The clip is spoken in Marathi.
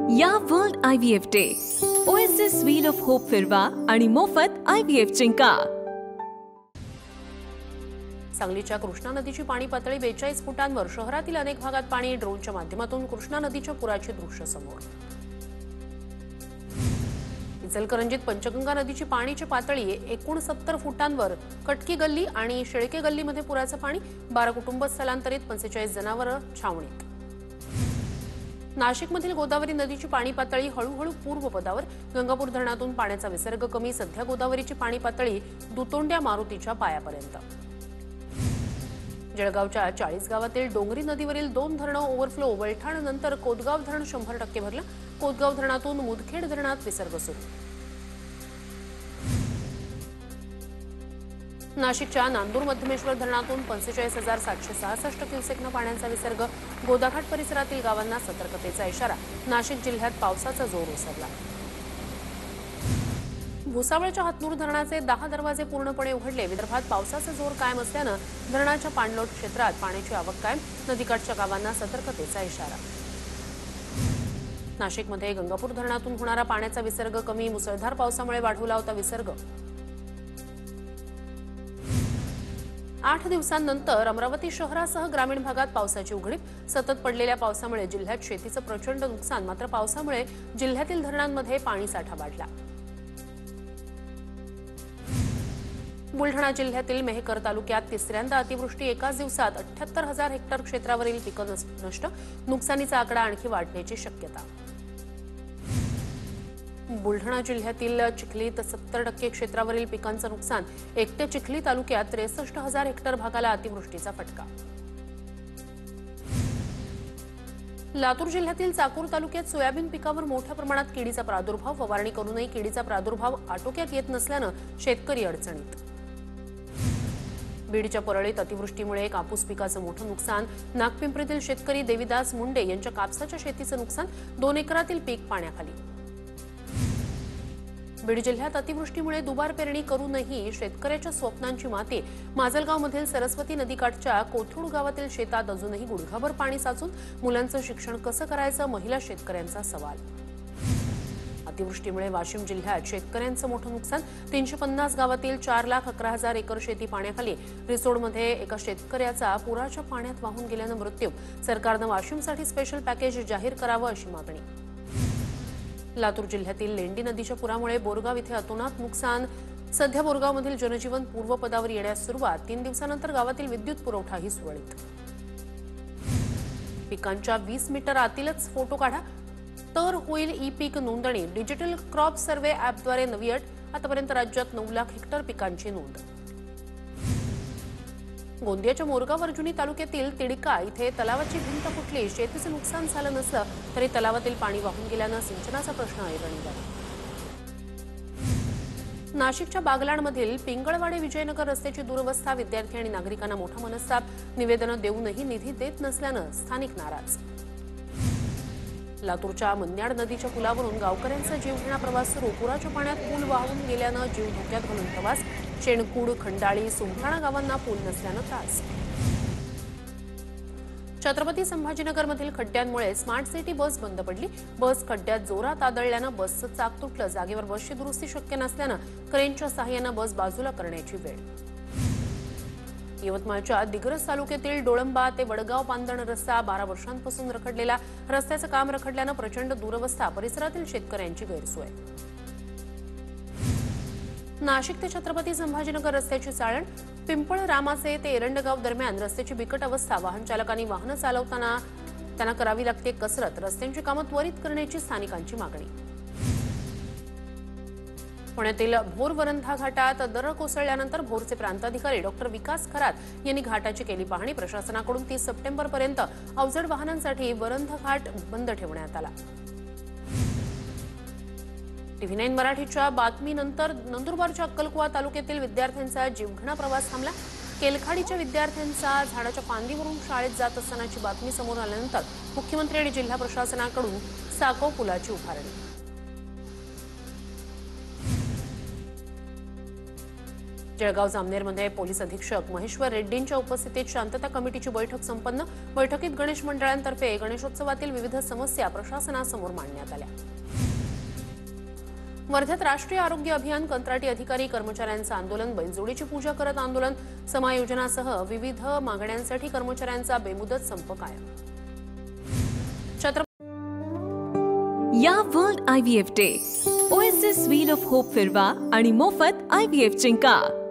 या world IVF day OSS wheel of hope फिरवा आणि मोफत IVF जिंका। सांगलीच्या कृष्णा नदीची पाणी पातळी 42 फुटांवर, शहरातील अनेक भागात पाणी। ड्रोनच्या माध्यमातून कृष्णा नदीच्या पुराची दृश्य समोर। इचलकरंजीत पंचगंगा नदीची पाण्याची पातळी 69 फुटांवर, कटकी गल्ली आणि शेळके गल्लीमध्ये पुराचं पाणी। 12 कुटुंब स्थलांतरित, 45 जनावरं छावणीत। नाशिकमधील गोदावरी नदीची पाणी पातळी हळूहळू पूर्वपदावर, गंगापूर धरणातून पाण्याचा विसर्ग कमी। सध्या गोदावरीची पाणी पातळी दुतोंड्या मारुतीच्या पायापर्यंत। जळगावच्या 40 गावातील डोंगरी नदीवरील 2 धरणं ओव्हरफ्लो। वैठाणनंतर कोदगाव धरण 100% भरलं। कोदगाव धरणातून मुदखेड धरणात विसर्ग सुरू। नाशिकच्या नांदूर मध्यमेश्वर धरणातून 45,766 क्युसेकनं पाण्याचा विसर्ग। गोदाघाट परिसरातील गावांना सतर्कतेचा इशारा। नाशिक जिल्ह्यात पावसाचा जोर ओसरला। भुसावळच्या हातनूर धरणाचे 10 दरवाजे पूर्णपणे उघडले। विदर्भात पावसाचा जोर कायम असल्यानं धरणाच्या पाणलोट क्षेत्रात पाण्याची आवक कायम। नदीकाठच्या गावांना सतर्कतेचा इशारा। नाशिकमध्ये गंगापूर धरणातून होणारा पाण्याचा विसर्ग कमी। मुसळधार पावसामुळे वाढवला होता विसर्ग। 8 दिवसांनंतर अमरावती शहरासह ग्रामीण भागात पावसाची उघडीप। सतत पडलेल्या पावसामुळे जिल्ह्यात शेतीचं प्रचंड नुकसान। मात्र पावसामुळे जिल्ह्यातील धरणांमध्ये पाणीसाठा वाढला। बुलढाणा जिल्ह्यातील मेहकर तालुक्यात तिसऱ्यांदा अतिवृष्टी। एकाच दिवसात 78,000 हेक्टर क्षेत्रावरील पिकं नष्ट। नुकसानीचा आकडा आणखी वाढण्याची शक्यता। बुलढाणा जिल्ह्यातील चिखलीत 70% क्षेत्रावरील पिकांचं नुकसान। एकटे चिखली तालुक्यात 63,000 हेक्टर भागाला अतिवृष्टीचा फटका। लातूर जिल्ह्यातील चाकूर तालुक्यात सोयाबीन पिकावर मोठ्या प्रमाणात किडीचा प्रादुर्भाव। फवारणी करूनही किडीचा प्रादुर्भाव आटोक्यात येत नसल्यानं शेतकरी अडचणीत। बीडच्या परळीत अतिवृष्टीमुळे कापूस पिकाचं मोठं नुकसान। नागपिंपरीतील शेतकरी देविदास मुंडे यांच्या कापसाच्या शेतीचं नुकसान। 2 एकरातील पीक पाण्याखाली। बीड जिल्ह्यात अतिवृष्टीमुळे दुबार पेरणी करूनही शेतकऱ्याच्या स्वप्नांची माती। माजलगावमधील सरस्वती नदीकाठच्या कोथरूड गावातील शेतात अजूनही गुडघाभर पाणी साचून मुलांचं शिक्षण कसं करायचं, महिला शेतकऱ्यांचा सवाल। अतिवृष्टीमुळे वाशिम जिल्ह्यात शेतकऱ्यांचं मोठं नुकसान। 350 गावातील 4,11,000 एकर शेती पाण्याखाली। रिसोडमध्ये एका शेतकऱ्याचा पुराच्या पाण्यात वाहून गेल्यानं मृत्यू। सरकारनं वाशिमसाठी स्पेशल पॅकेज जाहीर करावं अशी मागणी। लातूर जिल्ह्यातील लेंडी नदीच्या पुरामुळे बोरगाव इथे अतोनात नुकसान। सध्या बोरगावमधील जनजीवन पूर्वपदावर येण्यास सुरुवात। 3 दिवसानंतर गावातील विद्युत पुरवठाही सुरळीत। पिकांच्या 20 मीटर आतीलच फोटो काढा तर होईल ई-पीक नोंदणी। डिजिटल क्रॉप सर्व्हे ॲपद्वारे नवी अट। आतापर्यंत राज्यात 9 लाख हेक्टर पिकांची नोंद। गोंदियाच्या मोरगाव अर्जुनी तालुक्यातील तिडका इथे तलावाची भिंत फुटली। शेतीचं नुकसान झालं नसलं तरी तलावातील पाणी वाहून गेल्यानं सिंचनाचा प्रश्न ऐरणीवर। नाशिकच्या बागलाणमधील पिंगळवाडे विजयनगर रस्त्याची दुरवस्था। विद्यार्थी आणि नागरिकांना मोठा मनस्ताप। निवेदनं देऊनही निधी देत नसल्यानं स्थानिक नाराज। लातूरच्या मन्याड नदीच्या पुलावरून गावकऱ्यांचा जीवघेणा प्रवास सुरू। पुराच्या पाण्यात पूल वाहून गेल्यानं जीव धोक्यात घालून प्रवास। शेणकूड, खंडाळी, सुंभाणा गावांना पूल नसल्यानं त्रास। छत्रपती संभाजीनगरमधील खड्ड्यांमुळे स्मार्ट सिटी बस बंद पडली। बस खड्ड्यात जोरात आदळल्यानं बसचं चाक तुटलं। जागेवर बसची दुरुस्ती शक्य नसल्यानं क्रेनच्या सहाय्यानं बस बाजूला करण्याची वेळ। यवतमाळच्या दिग्रस तालुक्यातील डोळंबा ते वडगाव पांदण रस्ता 12 वर्षांपासून रखडलेला। रस्त्याचं काम रखडल्यानं प्रचंड दुरवस्था। परिसरातील शेतकऱ्यांची गैरसोय। नाशिक ते छत्रपती संभाजीनगर रस्त्याची चाळण। पिंपळ रामाचे ते एरंडगाव दरम्यान रस्त्याची बिकट अवस्था। वाहन चालकांनी वाहनं चालवताना त्यांना करावी लागते कसरत। रस्त्यांची कामं त्वरित करण्याची स्थानिकांची मागणी। पुण्यातील भोर वरंधा घाटात दरड कोसळल्यानंतर भोरचे प्रांताधिकारी डॉक्टर विकास खरात यांनी घाटाची केली पाहणी। प्रशासनाकडून 30 सप्टेंबरपर्यंत अवजड वाहनांसाठी वरंधा घाट बंद ठेवण्यात आला। TV9 मराठीच्या बातमीनंतर नंदुरबारच्या अक्कलकुवा तालुक्यातील विद्यार्थ्यांचा जीवघेणा प्रवास थांबला। केलखाडीच्या विद्यार्थ्यांचा झाडाच्या फांदीवरून शाळेत जात असतानाची बातमी समोर आल्यानंतर मुख्यमंत्री आणि जिल्हा प्रशासनाकडून साकव पुलाची उभारणी। जळगाव जामनेरमध्ये पोलीस अधीक्षक महेश्वर रेड्डींच्या उपस्थितीत शांतता कमिटीची बैठक संपन्न। बैठकीत गणेश मंडळांतर्फे गणेशोत्सवातील विविध समस्या प्रशासनासमोर मांडण्यात आल्या। वर्ध्यात राष्ट्रीय आरोग्य अभियान कंत्राटी अधिकारी कर्मचाऱ्यांचं आंदोलन, बैलजोडीची पूजा करत आंदोलन, समायोजनासह विविध मागण्यांसाठी कर्मचाऱ्यांचा बेमुदत संप कायम। या world IVF day OSS wheel of hope फिरवा आणि मोफत IVF जिंका।